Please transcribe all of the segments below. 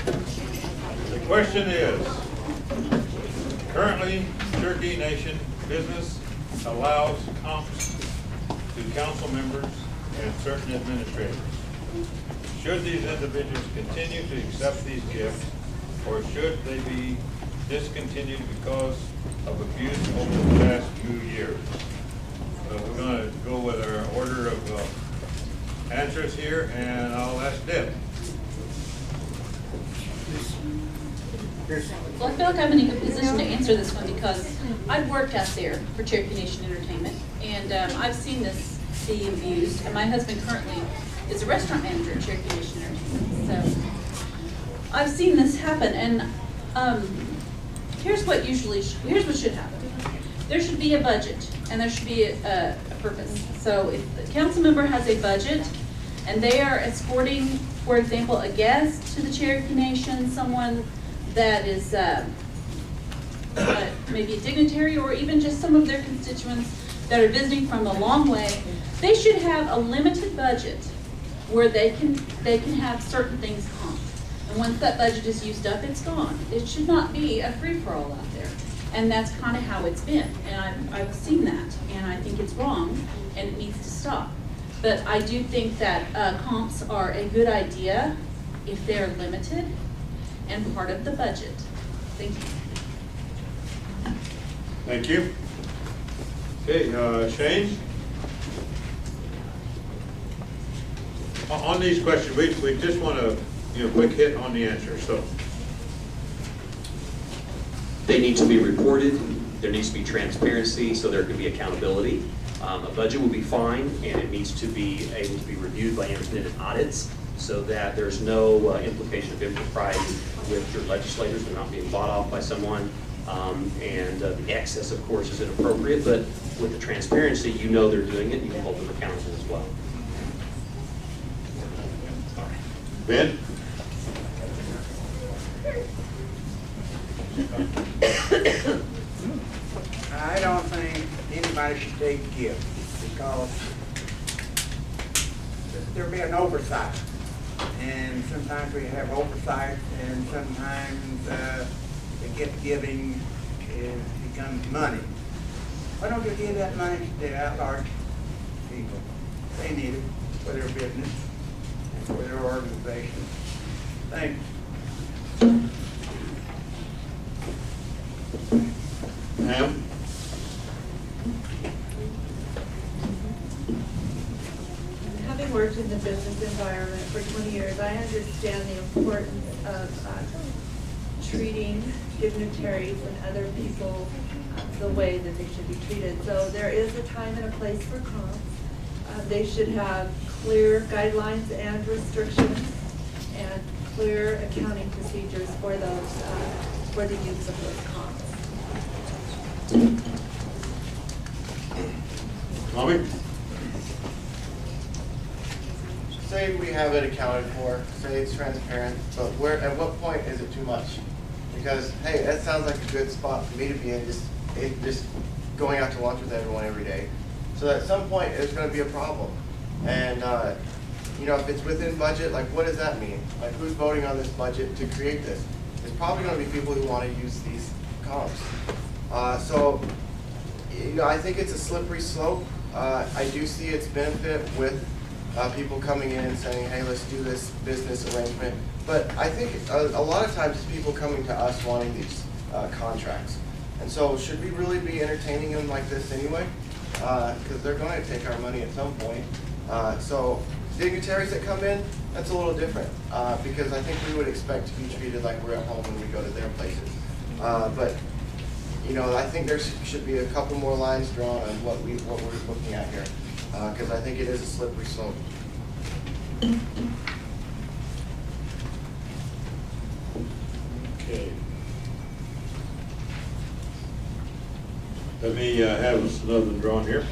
The question is, currently Cherokee Nation business allows comps to council members and certain administrators. Should these individuals continue to accept these gifts, or should they be discontinued because of abuse over the past few years? So we're going to go with our order of answers here, and I'll ask Deb. Well, I feel like I'm in a good position to answer this one because I've worked out there for Cherokee Nation Entertainment, and I've seen this be abused. And my husband currently is a restaurant manager at Cherokee Nation Entertainment, so I've seen this happen. And here's what should happen. There should be a budget, and there should be a purpose. So if the council member has a budget, and they are escorting, for example, a guest to the Cherokee Nation, someone that is maybe a dignitary, or even just some of their constituents that are visiting from a long way, they should have a limited budget where they can have certain things comped. And once that budget is used up, it's gone. It should not be a free-for-all out there. And that's kind of how it's been. And I've seen that, and I think it's wrong, and it needs to stop. But I do think that comps are a good idea if they're limited and part of the budget. Thank you. Thank you. Okay, Shane? On these questions, we just want to, quick hit on the answer. So they need to be reported. There needs to be transparency, so there can be accountability. A budget will be fine, and it needs to be able to be reviewed by independent audits, so that there's no implication of impropriety with your legislators. They're not being bought off by someone. And the excess, of course, is inappropriate, but with the transparency, they're doing it, and you can hold them accountable as well. Ben? I don't think anybody should take gifts because there'll be an oversight. And sometimes we have oversight, and sometimes the gift giving becomes money. Why don't you give that money to the at-large people? They need it for their business and for their organization. Thanks. Pam? Having worked in the business environment for 20 years, I understand the importance of treating dignitaries and other people the way that they should be treated. So there is a time and a place for comps. They should have clear guidelines and restrictions and clear accounting procedures for those, for the use of those comps. Tommy? Say we have it accounted for, say it's transparent, but at what point is it too much? Because, hey, that sounds like a good spot for me to be in, just going out to lunch with everyone every day. So at some point, it's going to be a problem. And, if it's within budget, like, what does that mean? Like, who's voting on this budget to create this? It's probably going to be people who want to use these comps. So, I think it's a slippery slope. I do see its benefit with people coming in and saying, hey, let's do this business arrangement. But I think a lot of times it's people coming to us wanting these contracts. And so should we really be entertaining them like this anyway? Because they're going to take our money at some point. So dignitaries that come in, that's a little different because I think we would expect to be treated like we're at home when we go to their places. But I think there should be a couple more lines drawn on what we're looking at here because I think it is a slippery slope. Okay. Let me have another drawn here.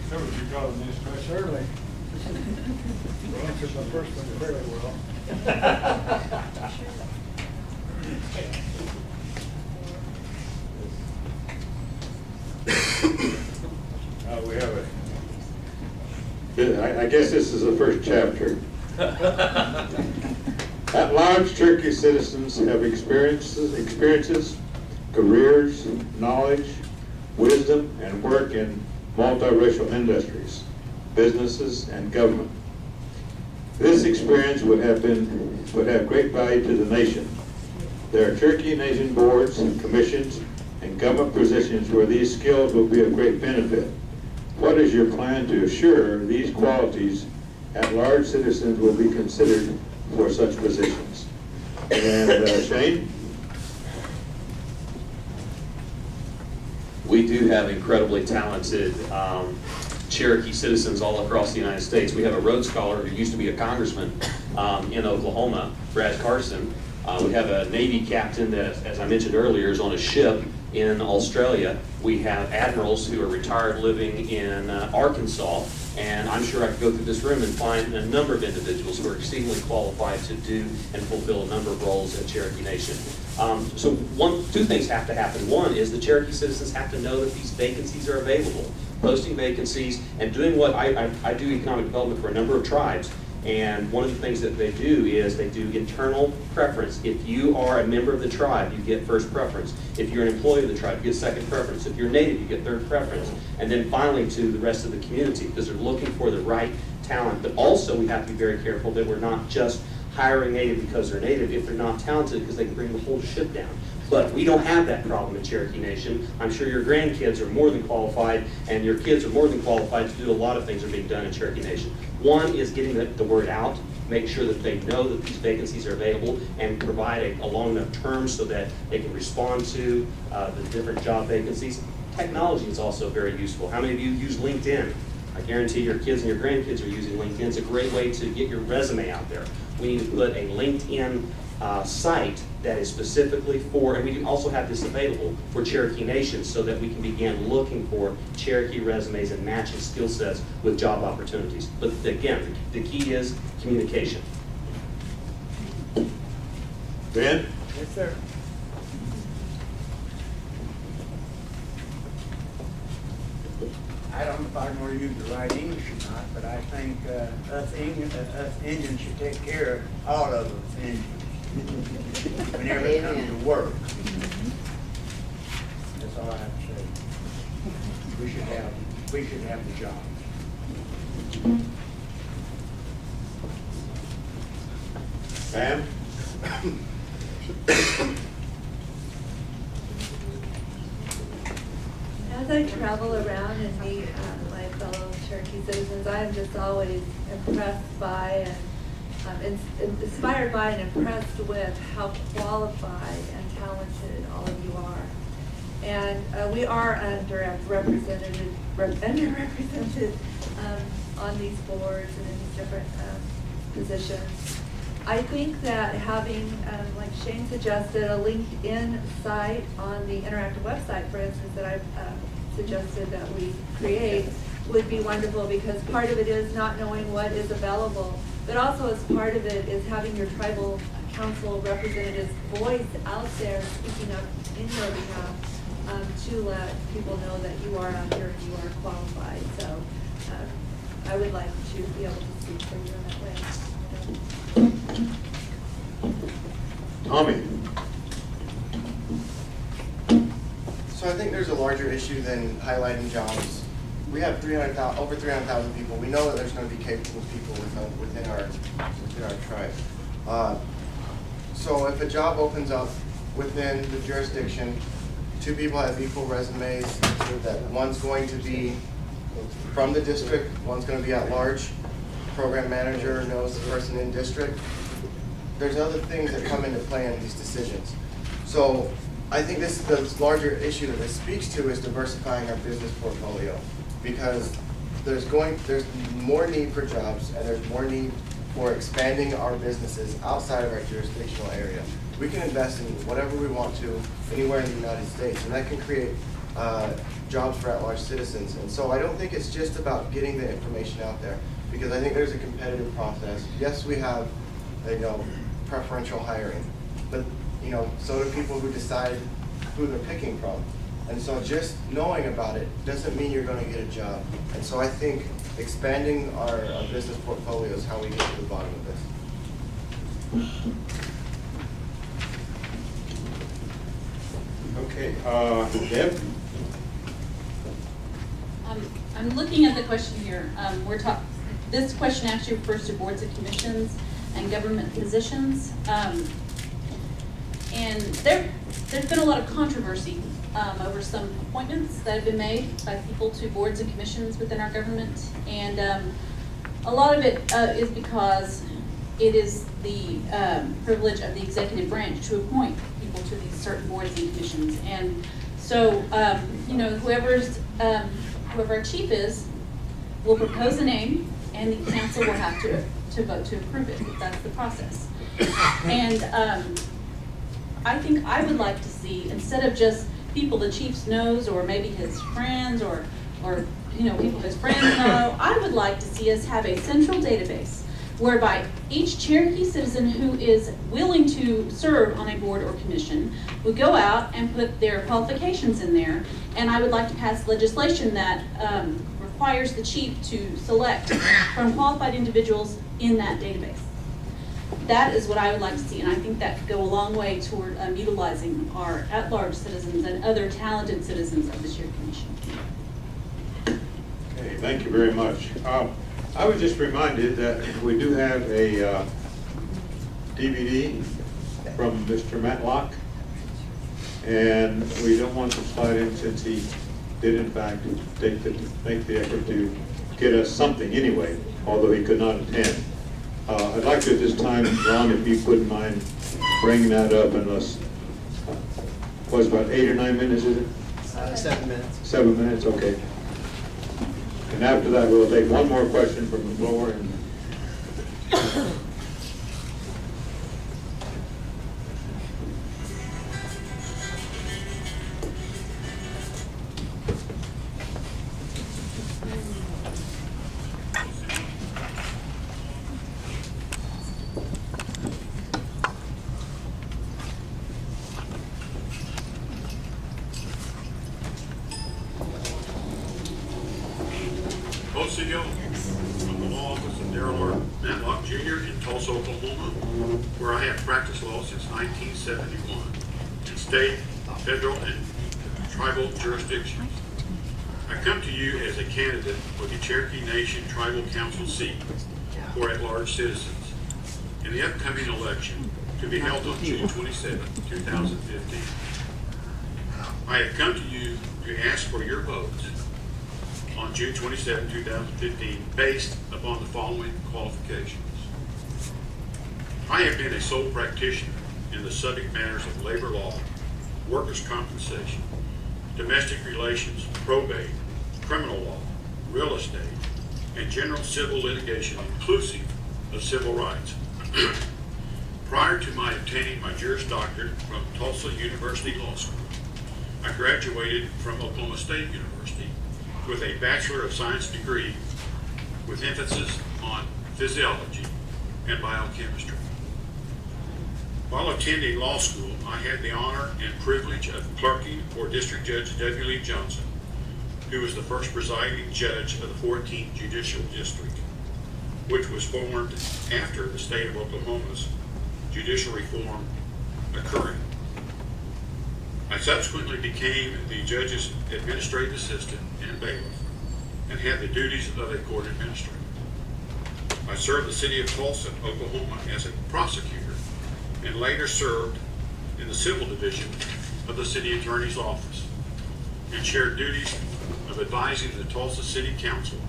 So would you call this question? Certainly. You answered my first one very well. We have I guess this is the first chapter. At-large Cherokee citizens have experiences, careers, knowledge, wisdom, and work in multiracial industries, businesses, and government. This experience would have great value to the nation. There are Cherokee Nation boards, commissions, and government positions where these skills will be of great benefit. What is your plan to assure these qualities at-large citizens will be considered for such positions? And Shane? We do have incredibly talented Cherokee citizens all across the United States. We have a Rhodes Scholar who used to be a congressman in Oklahoma, Brad Carson. We have a Navy captain that, as I mentioned earlier, is on a ship in Australia. We have admirals who are retired living in Arkansas. And I'm sure I could go through this room and find a number of individuals who are exceedingly qualified to do and fulfill a number of roles in Cherokee Nation. So two things have to happen. One is the Cherokee citizens have to know that these vacancies are available, posting vacancies and doing what I do economic development for a number of tribes. And one of the things that they do is they do internal preference. If you are a member of the tribe, you get first preference. If you're an employee of the tribe, you get second preference. If you're native, you get third preference. And then finally to the rest of the community, because they're looking for the right talent. But also we have to be very careful that we're not just hiring native because they're native if they're not talented, because they can bring the whole ship down. But we don't have that problem in Cherokee Nation. I'm sure your grandkids are more than qualified, and your kids are more than qualified to do a lot of things that are being done in Cherokee Nation. One is getting the word out, make sure that they know that these vacancies are available, and provide a long enough term so that they can respond to the different job vacancies. Technology is also very useful. How many of you use LinkedIn? I guarantee your kids and your grandkids are using LinkedIn. It's a great way to get your resume out there. We need to put a LinkedIn site that is specifically for, and we can also have this available for Cherokee Nation so that we can begin looking for Cherokee resumes and matching skill sets with job opportunities. But again, the key is communication. Ben? Yes, sir. I don't know if I'm going to use the right English or not, but I think us Indians should take care of all of us Indians whenever it comes to work. That's all I have to say. We should have the job. Pam? As I travel around and meet my fellow Cherokee citizens, I am just always impressed by and inspired by and impressed with how qualified and talented all of you are. And we are underrepresented on these boards and in these different positions. I think that having, like Shane suggested, a LinkedIn site on the interactive website, for instance, that I've suggested that we create would be wonderful, because part of it is not knowing what is available, but also as part of it is having your tribal council representative's voice out there speaking up in your behalf to let people know that you are out here and you are qualified. So I would like to be able to speak for you in that way. Tommy? So I think there's a larger issue than highlighting jobs. We have over 300,000 people. We know that there's going to be capable people within our tribe. So if a job opens up within the jurisdiction, two people have equal resumes, so that one's going to be from the district, one's going to be at large. Program manager knows the person in district. There's other things that come into play in these decisions. So I think the larger issue that this speaks to is diversifying our business portfolio, because there's more need for jobs, and there's more need for expanding our businesses outside of our jurisdictional area. We can invest in whatever we want to anywhere in the United States, and that can create jobs for at-large citizens. And so I don't think it's just about getting the information out there, because I think there's a competitive process. Yes, we have, preferential hiring, but so do people who decide who they're picking from. And so just knowing about it doesn't mean you're gonna get a job. And so I think expanding our business portfolio is how we get to the bottom of this. Okay, Deb? I'm looking at the question here. This question actually refers to boards and commissions and government positions. And there's been a lot of controversy over some appointments that have been made by people to boards and commissions within our government. And a lot of it is because it is the privilege of the executive branch to appoint people to these certain boards and commissions. And so, you know, whoever our chief is will propose a name, and the council will have to vote to approve it. That's the process. And I think I would like to see, instead of just people the chief knows, or maybe his friends, or you know, people his friends know, I would like to see us have a central database whereby each Cherokee citizen who is willing to serve on a board or commission would go out and put their qualifications in there. And I would like to pass legislation that requires the chief to select from qualified individuals in that database. That is what I would like to see, and I think that could go a long way toward utilizing our at-large citizens and other talented citizens of the Cherokee Nation. Okay, thank you very much. I was just reminded that we do have a DVD from Mr. Matlock, and we don't want to slide in since he did in fact make the effort to get us something anyway, although he could not attend. I'd like to at this time, Ron, if you wouldn't mind bringing that up, and let's, was about 8 or 9 minutes, is it? 7 minutes. 7 minutes, okay. And after that, we'll take one more question from the floor. And from the law office of Darell Matlock Jr. in Tulsa, Oklahoma, where I have practiced law since 1971 in state, federal, and tribal jurisdictions. I come to you as a candidate for the Cherokee Nation Tribal Council seat for at-large citizens in the upcoming election to be held on June 27, 2015. I have come to you to ask for your votes on June 27, 2015, based upon the following qualifications. I have been a sole practitioner in the subject matters of labor law, workers' compensation, domestic relations, probate, criminal law, real estate, and general civil litigation, inclusive of civil rights. Prior to my obtaining my Juris Doctorate from Tulsa University Law School, I graduated from Oklahoma State University with a Bachelor of Science degree with emphasis on physiology and biochemistry. While attending law school, I had the honor and privilege of clerking for District Judge W. Lee Johnson, who was the first presiding judge of the 14th Judicial District, which was formed after the state of Oklahoma's judicial reform occurring. I subsequently became the judge's administrative assistant and bailiff, and had the duties of a court administrator. I served the city of Tulsa, Oklahoma as a prosecutor, and later served in the civil division of the city attorney's office, and shared duties of advising the Tulsa City Council,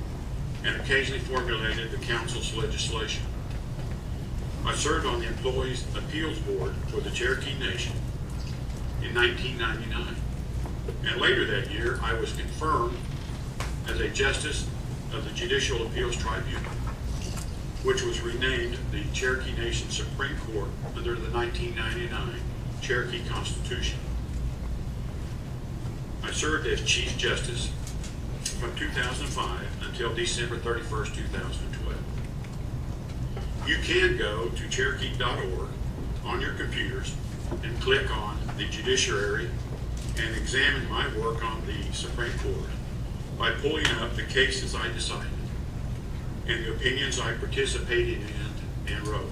and occasionally formulated the council's legislation. I served on the Employees Appeals Board for the Cherokee Nation in 1999, and later that year I was confirmed as a Justice of the Judicial Appeals Tribunal, which was renamed the Cherokee Nation Supreme Court under the 1999 Cherokee Constitution. I served as Chief Justice from 2005 until December 31st, 2012. You can go to Cherokee.org on your computers and click on the Judiciary and examine my work on the Supreme Court by pulling up the cases I decided and the opinions I participated in and wrote.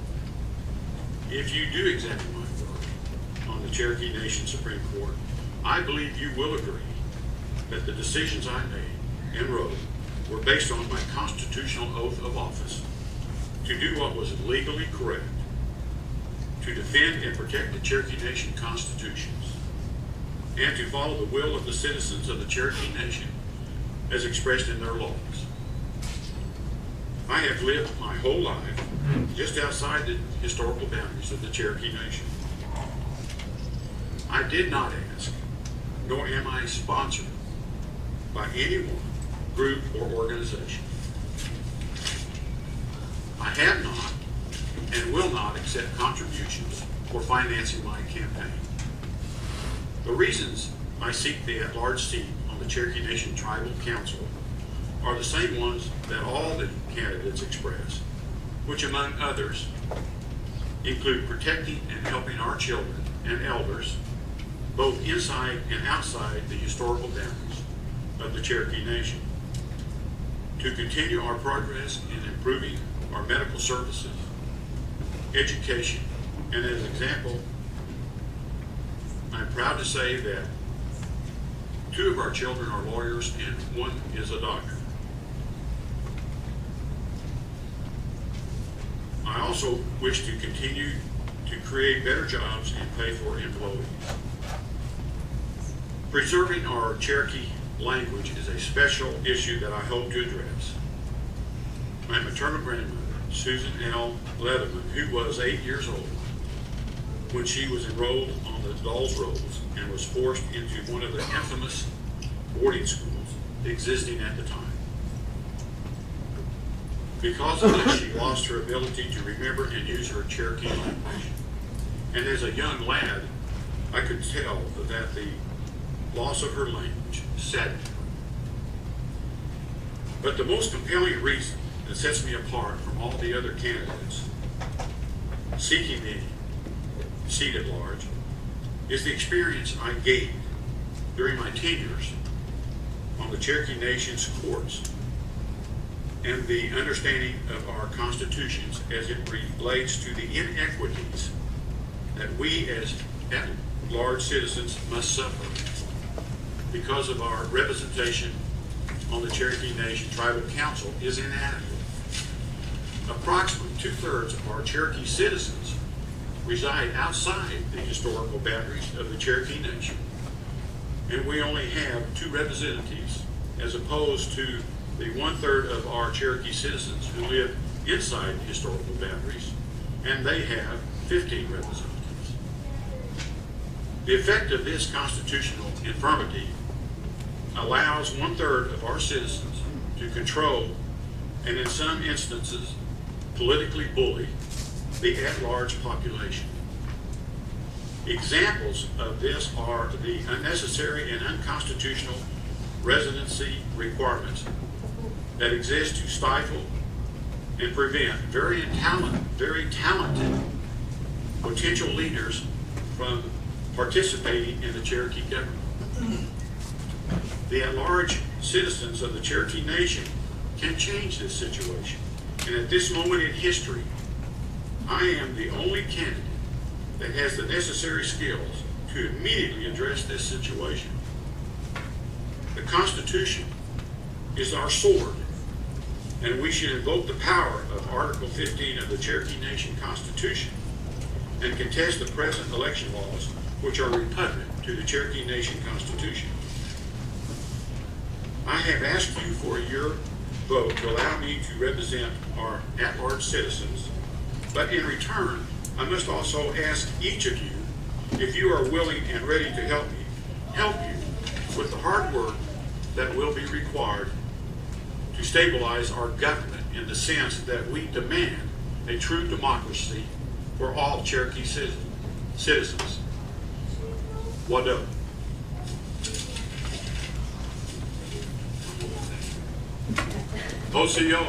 If you do examine my work on the Cherokee Nation Supreme Court, I believe you will agree that the decisions I made and wrote were based on my constitutional oath of office to do what was legally correct, to defend and protect the Cherokee Nation constitutions, and to follow the will of the citizens of the Cherokee Nation as expressed in their laws. I have lived my whole life just outside the historical boundaries of the Cherokee Nation. I did not ask, nor am I sponsored by anyone, group, or organization. I have not and will not accept contributions for financing my campaign. The reasons I seek the at-large seat on the Cherokee Nation Tribal Council are the same ones that all the candidates express, which among others include protecting and helping our children and elders, both inside and outside the historical boundaries of the Cherokee Nation, to continue our progress in improving our medical services, education, and as an example, I'm proud to say that 2 of our children are lawyers and 1 is a doctor. I also wish to continue to create better jobs and pay for employees. Preserving our Cherokee language is a special issue that I hope to address. My maternal grandmother, Susan L. Leatherman, who was 8 years old when she was enrolled on the Dawes Rolls and was forced into one of the infamous boarding schools existing at the time. Because of this, she lost her ability to remember and use her Cherokee language. And as a young lad, I could tell that the loss of her language saddened her. But the most compelling reason that sets me apart from all the other candidates seeking the seat at large is the experience I gained during my tenures on the Cherokee Nation's courts and the understanding of our constitutions as it relates to the inequities that we as at-large citizens must suffer because of our representation on the Cherokee Nation Tribal Council is inadequate. Approximately 2/3 of our Cherokee citizens reside outside the historical boundaries of the Cherokee Nation, and we only have 2 representatives as opposed to the 1/3 of our Cherokee citizens who live inside the historical boundaries, and they have 15 representatives. The effect of this constitutional infirmity allows 1/3 of our citizens to control and in some instances politically bully the at-large population. Examples of this are the unnecessary and unconstitutional residency requirements that exist to stifle and prevent very talented potential leaders from participating in the Cherokee government. The at-large citizens of the Cherokee Nation can change this situation. And at this moment in history, I am the only candidate that has the necessary skills to immediately address this situation. The Constitution is our sword, and we should invoke the power of Article 15 of the Cherokee Nation Constitution and contest the present election laws which are repugnant to the Cherokee Nation Constitution. I have asked you for your vote to allow me to represent our at-large citizens, but in return, I must also ask each of you if you are willing and ready to help you with the hard work that will be required to stabilize our government in the sense that we demand a true democracy for all Cherokee citizens. Wado. OCO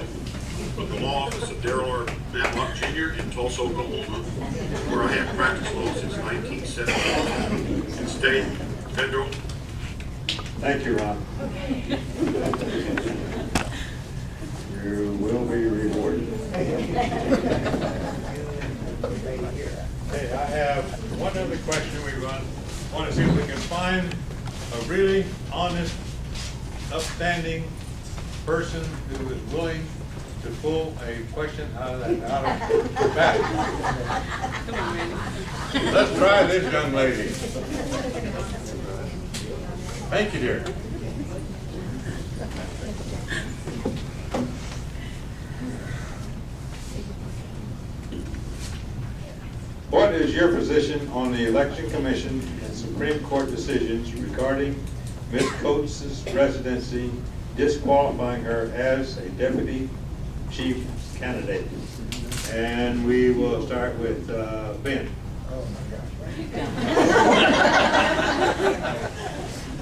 of the law office of Darell Matlock Jr. in Tulsa, Oklahoma, where I have practiced law since 1970 in state, federal, Thank you, Ron. You will be rewarded. Hey, I have one other question we want to see if we can find a really honest, upstanding person who is willing to pull a question out of the bag. Come on, Randy. Let's try this young lady. Thank you, dear. What is your position on the Election Commission and Supreme Court decisions regarding Ms. Coates' residency disqualifying her as a deputy chief candidate? And we will start with Ben. Oh, my gosh.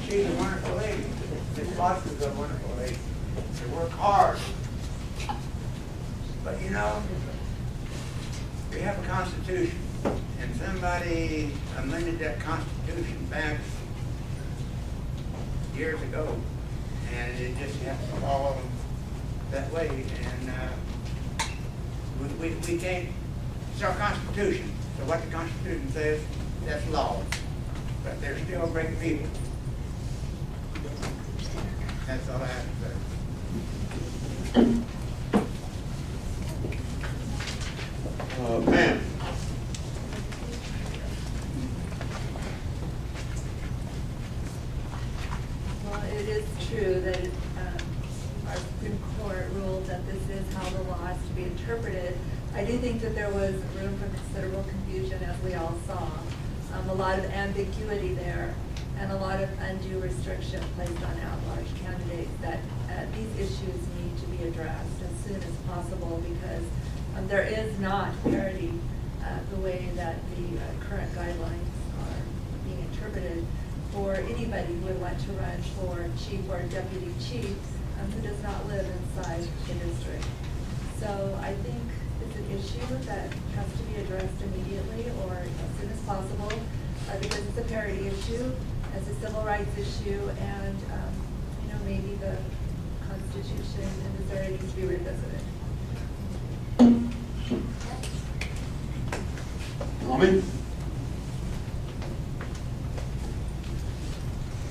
She's a wonderful lady. Ms. Fox is a wonderful lady. They work hard. But you know, we have a constitution, and somebody amended that constitution back years ago, and it just has to follow that way, and we can't, it's our constitution, so what the constitution says, that's law, but they're still great people. That's all I have to say. Pam. Well, it is true that our Supreme Court ruled that this is how the law is to be interpreted. I do think that there was room for considerable confusion, as we all saw. A lot of ambiguity there, and a lot of undue restriction placed on at-large candidates, that these issues need to be addressed as soon as possible, because there is not parity the way that the current guidelines are being interpreted for anybody who would want to run for chief or deputy chief who does not live inside the district. So I think it's an issue that has to be addressed immediately or as soon as possible, because it's a parity issue, it's a civil rights issue, and maybe the Constitution in Missouri needs to be revisited. Tommy?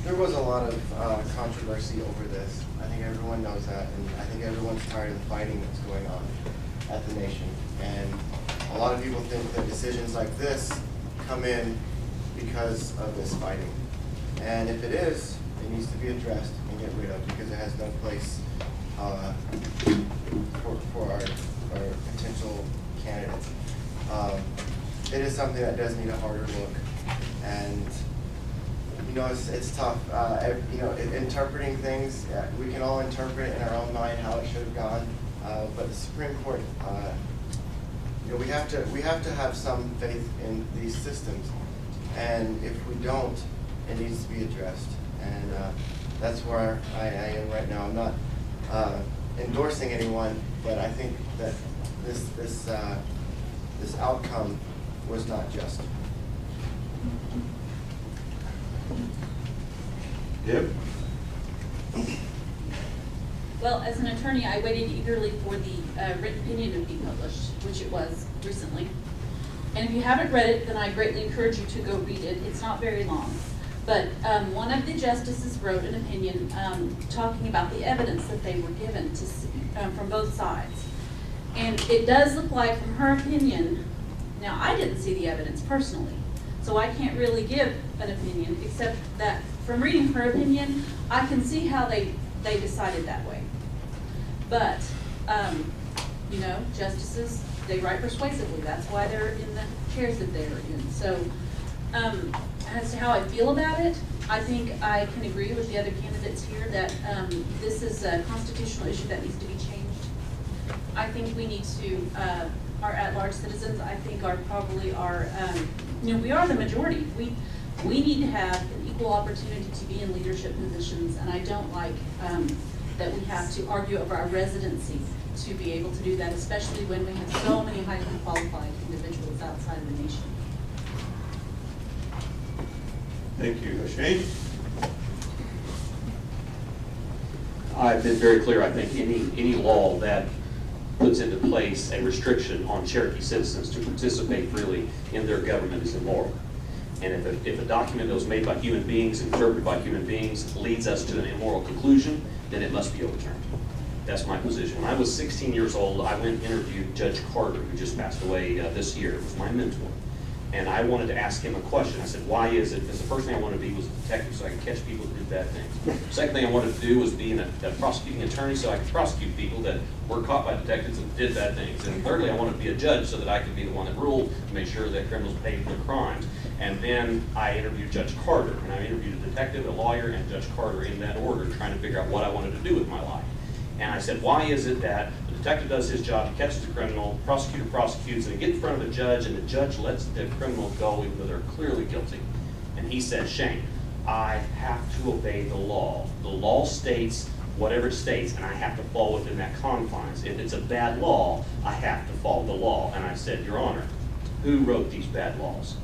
There was a lot of controversy over this. I think everyone knows that, and I think everyone's tired of the fighting that's going on at the nation. And a lot of people think that decisions like this come in because of this fighting. And if it is, it needs to be addressed and get rid of, because it has no place for our potential candidates. It is something that does need a harder look, and it's tough. Interpreting things, we can all interpret in our own mind how it should have gone, but the Supreme Court, we have to have some faith in these systems, and if we don't, it needs to be addressed, and that's where I am right now. I'm not endorsing anyone, but I think that this outcome was not just. Deb? Well, as an attorney, I waited eagerly for the written opinion to be published, which it was recently. And if you haven't read it, then I greatly encourage you to go read it. It's not very long. But one of the justices wrote an opinion talking about the evidence that they were given to from both sides. And it does look like, from her opinion, now I didn't see the evidence personally, so I can't really give an opinion, except that from reading her opinion, I can see how they decided that way. But, justices, they write persuasively. That's why they're in the chairs that they're in. So, as to how I feel about it, I think I can agree with the other candidates here that this is a constitutional issue that needs to be changed. I think we need to, our at-large citizens, I think are probably we are the majority. We need to have an equal opportunity to be in leadership positions, and I don't like that we have to argue over our residency to be able to do that, especially when we have so many highly qualified individuals outside of the nation. Thank you. Shane? I've been very clear, I think any law that puts into place a restriction on Cherokee citizens to participate freely in their government is immoral. And if a document that was made by human beings, interpreted by human beings, leads us to an immoral conclusion, then it must be overturned. That's my position. When I was 16 years old, I went and interviewed Judge Carter, who just passed away this year. It was my mentor. And I wanted to ask him a question. I said, why is it? Because the first thing I wanted to be was a detective so I could catch people who did bad things. The second thing I wanted to do was be a prosecuting attorney so I could prosecute people that were caught by detectives and did bad things. And thirdly, I wanted to be a judge so that I could be the one that ruled and make sure that criminals paid for their crimes. And then I interviewed Judge Carter, and I interviewed a detective, a lawyer, and Judge Carter in that order, trying to figure out what I wanted to do with my life. And I said, why is it that the detective does his job, he catches the criminal, the prosecutor prosecutes, and he gets in front of the judge, and the judge lets the criminal go even though they're clearly guilty? And he said, Shane, I have to obey the law. The law states whatever it states, and I have to fall within that confines. If it's a bad law, I have to follow the law. And I said, Your Honor, who wrote these bad laws?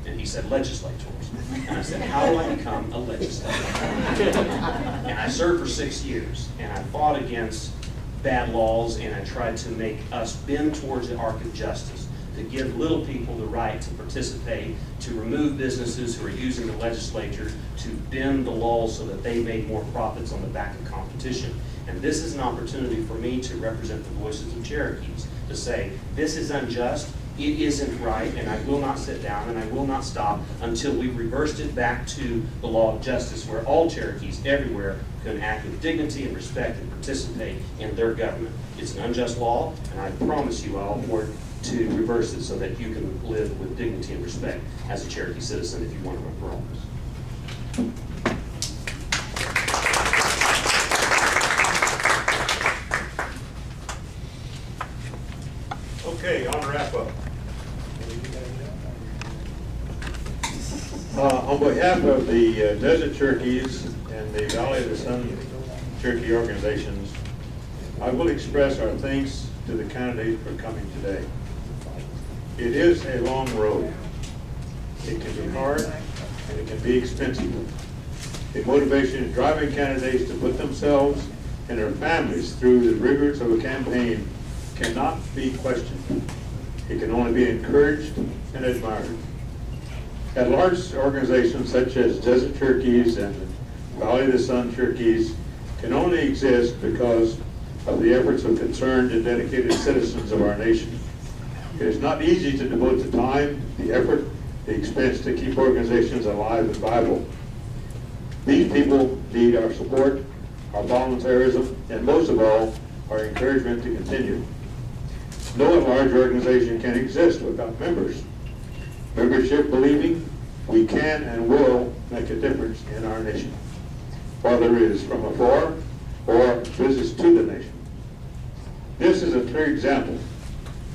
And he said, legislators. And I said, how do I become a legislator? And I served for 6 years, and I fought against bad laws, and I tried to make us bend towards the arc of justice, to give little people the right to participate, to remove businesses who are using the legislature to bend the laws so that they made more profits on the back of competition. And this is an opportunity for me to represent the voices of Cherokees, to say, this is unjust, it isn't right, and I will not sit down and I will not stop until we've reversed it back to the law of justice, where all Cherokees everywhere can act with dignity and respect and participate in their government. It's an unjust law, and I promise you I'll work to reverse it so that you can live with dignity and respect as a Cherokee citizen if you want to run for office. Okay, on wrap up. On behalf of the Desert Cherokees and the Valley of the Sun Cherokee organizations, I will express our thanks to the candidates for coming today. It is a long road. It can be hard and it can be expensive. The motivation of driving candidates to put themselves and their families through the rigors of a campaign cannot be questioned. It can only be encouraged and admired. At-large organizations such as Desert Cherokees and the Valley of the Sun Cherokees can only exist because of the efforts of concerned and dedicated citizens of our nation. It is not easy to devote the time, the effort, the expense to keep organizations alive and viable. These people need our support, our volunteerism, and most of all, our encouragement to continue. No at-large organization can exist without members. Membership believing we can and will make a difference in our nation, whether it is from afar or visits to the nation. This is a clear example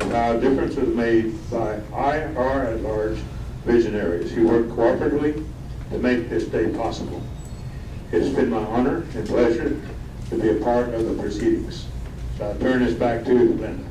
of how a difference is made by our at-large visionaries who work cooperatively to make this day possible. It has been my honor and pleasure to be a part of the proceedings. So I turn this back to Linda.